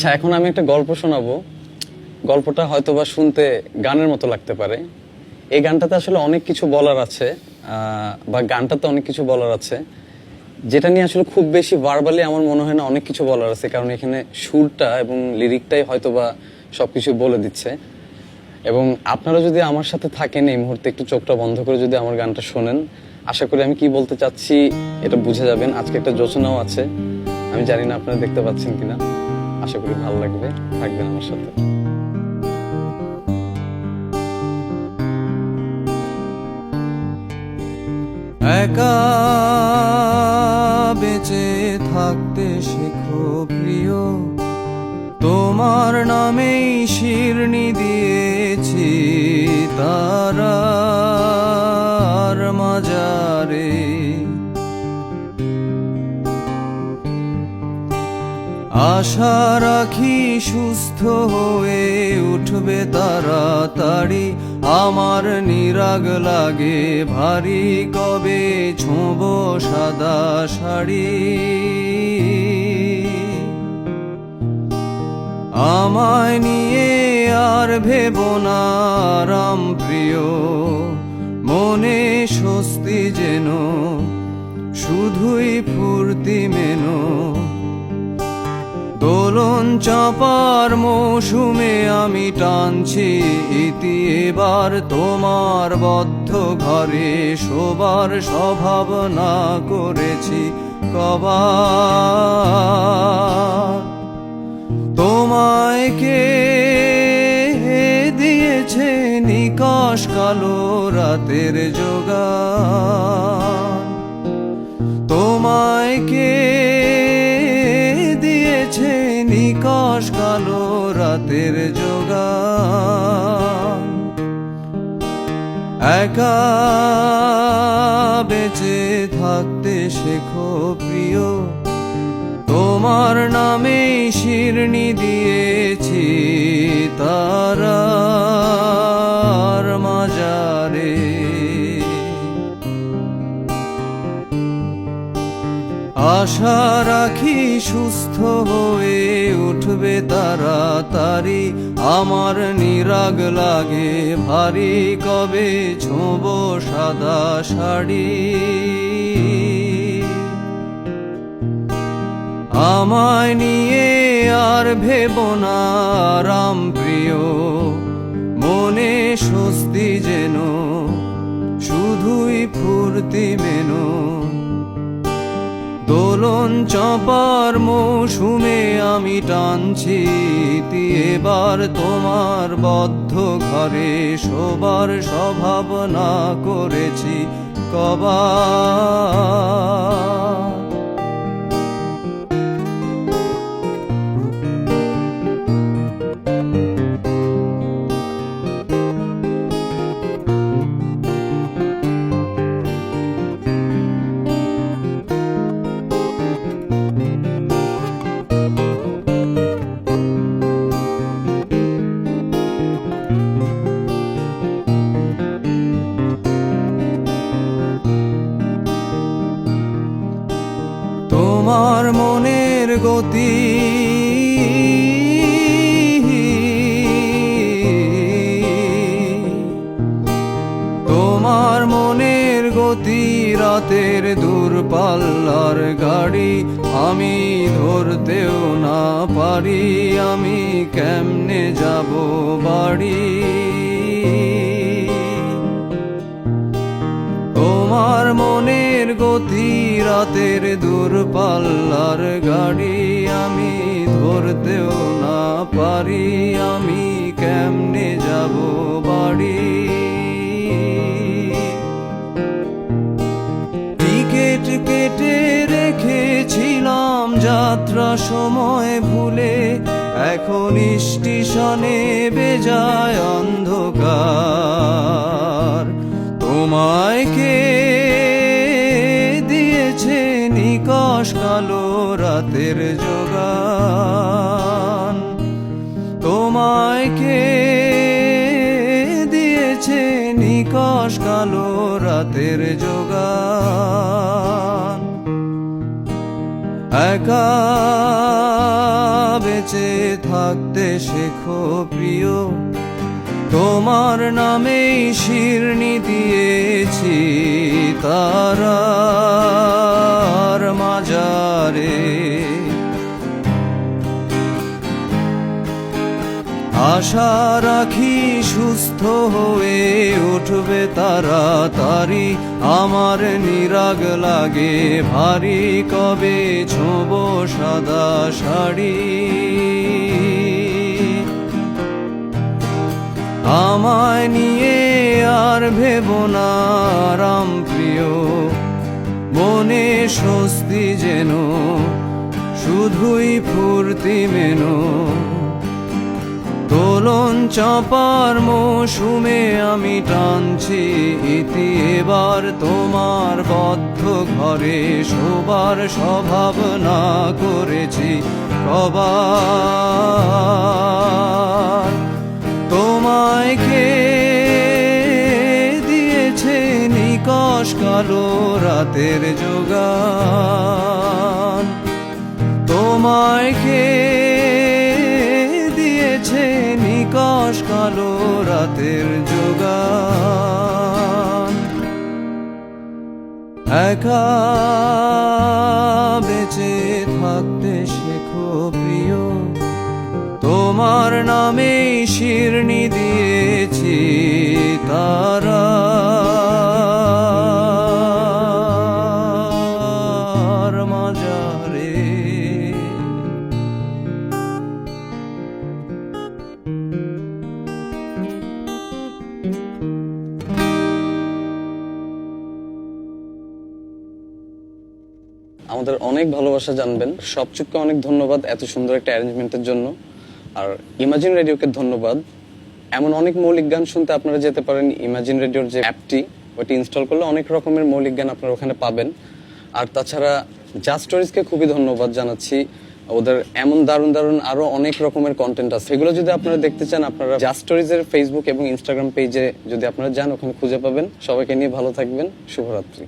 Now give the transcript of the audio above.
আচ্ছা, এখন আমি একটা গল্প শোনাবো। গল্পটা হয়তোবা শুনতে গানের মতো লাগতে পারে। এই গানটাতে আসলে অনেক কিছু বলার আছে, বা গানটাতে অনেক কিছু বলার আছে, যেটা নিয়ে আসলে খুব বেশি ভার্বালি আমার মনে হয় না অনেক কিছু বলার আছে, কারণ এখানে সুরটা এবং লিরিকটাই হয়তোবা সবকিছু বলে দিচ্ছে। এবং আপনারা যদি আমার সাথে থাকেন এই মুহূর্তে, একটু চোখটা বন্ধ করে যদি আমার গানটা শোনেন, আশা করি আমি কি বলতে চাচ্ছি এটা বুঝে যাবেন। আজকে একটা যোচনাও আছে, আমি জানি না আপনারা দেখতে পাচ্ছেন কিনা। আশা করি ভালো লাগবে, থাকবেন আমার সাথে। একা বেঁচে থাকতে শেখো প্রিয়, তোমার নামেই শিরনি দিয়েছি তারার মাজারে। আশা রাখি সুস্থ হয়ে উঠবে তাড়াতাড়ি, আমার নিরাগ লাগে ভারী কবে ছোঁবো সাদা শাড়ি। আমায় নিয়ে আর ভেবো না রাম প্রিয়, মনে স্বস্তি যেন শুধুই ফুর্তি মেনো। দোলন চাপার মৌসুমে আমি টানছি ইতি এবার, তোমার বদ্ধ ঘরে শোবার স্বভাবনা করেছি কবার। তোমায় কে দিয়েছে নিকশ কালো রাতের যোগান, তোমায় কে দিয়েছে নিকশ কালো রাতের যোগান। একা বেঁচে থাকতে শেখো প্রিয়, তোমার নামেই শিরনি দিয়েছি তারার মাজারে। আশা রাখি সুস্থ হয়ে উঠবে তাড়াতাড়ি, আমার নিরাগ লাগে ভারী কবে ছোঁবো সাদা শাড়ি। আমায় নিয়ে আর ভেবো না রাম প্রিয়, মনে স্বস্তি যেন শুধুই ফুর্তি মেনো। দোলন চাপার মৌসুমে আমি টানছি ইতি এবার, তোমার বদ্ধ ঘরে শোবার স্বভাবনা করেছি কবার। তোমার মনের গতি তোমার মনের গতি রাতের দূরপাল্লার গাড়ি, আমি ধরতেও না পারি আমি কেমনে যাব বাড়ি। তোমার মনের গতি রাতের দূরপাল্লার গাড়ি, আমি ধরতেও না পারি আমি কেমনে যাব বাড়ি। টিকিট কেটে রেখেছিলাম যাত্রা সময় ভুলে, এখন স্টেশনে বেজায় অন্ধকার। তোমায় কে দিয়েছে নিকশ কালো রাতের যোগান, তোমায় কে দিয়েছে নিকশ কালো রাতের যোগান। একা বেঁচে থাকতে শেখো প্রিয়, তোমার নামেই শিরনি দিয়েছি তারার মাজারে। আশা রাখি সুস্থ হয়ে উঠবে তাড়াতাড়ি, আমার নিরাগ লাগে ভারী কবে ছোঁবো সাদা শাড়ি। আমায় নিয়ে আর ভেবো না রাম প্রিয়, মনে স্বস্তি যেন শুধুই ফুর্তি মেনো। দোলন চাপার মৌসুমে আমি টানছি ইতি, এবার তোমার বদ্ধ ঘরে শোবার স্বভাব না করেছি কবার। তোমায় কে দিয়েছে নিকষ কালো রাতের যোগান, তোমায় কে দিয়েছে নিকষ কালো রাতের যোগান। একা বেঁচে থাকতে শেখো প্রিয়, তোমার নামেই শিরনি দিয়েছি তারার মাজারে। আমাদের অনেক ভালোবাসা জানবেন। সবচুককে অনেক ধন্যবাদ এত সুন্দর একটা অ্যারেঞ্জমেন্টের জন্য। আর ইমাজিন রেডিওকে ধন্যবাদ। এমন অনেক মৌলিক গান শুনতে আপনারা যেতে পারেন ইমাজিন রেডিওর যে অ্যাপটি, ওটি ইনস্টল করলে অনেক রকমের মৌলিক গান আপনারা ওখানে পাবেন। আর তাছাড়া জাস্ট স্টোরিজকে খুবই ধন্যবাদ জানাচ্ছি। ওদের এমন দারুণ দারুণ আরো অনেক রকমের কন্টেন্ট আছে, সেগুলো যদি আপনারা দেখতে চান আপনারা জাস্ট স্টোরিজের ফেসবুক এবং ইনস্টাগ্রাম পেজে যদি আপনারা যান ওখানে খুঁজে পাবেন। সবাইকে নিয়ে ভালো থাকবেন। শুভরাত্রি।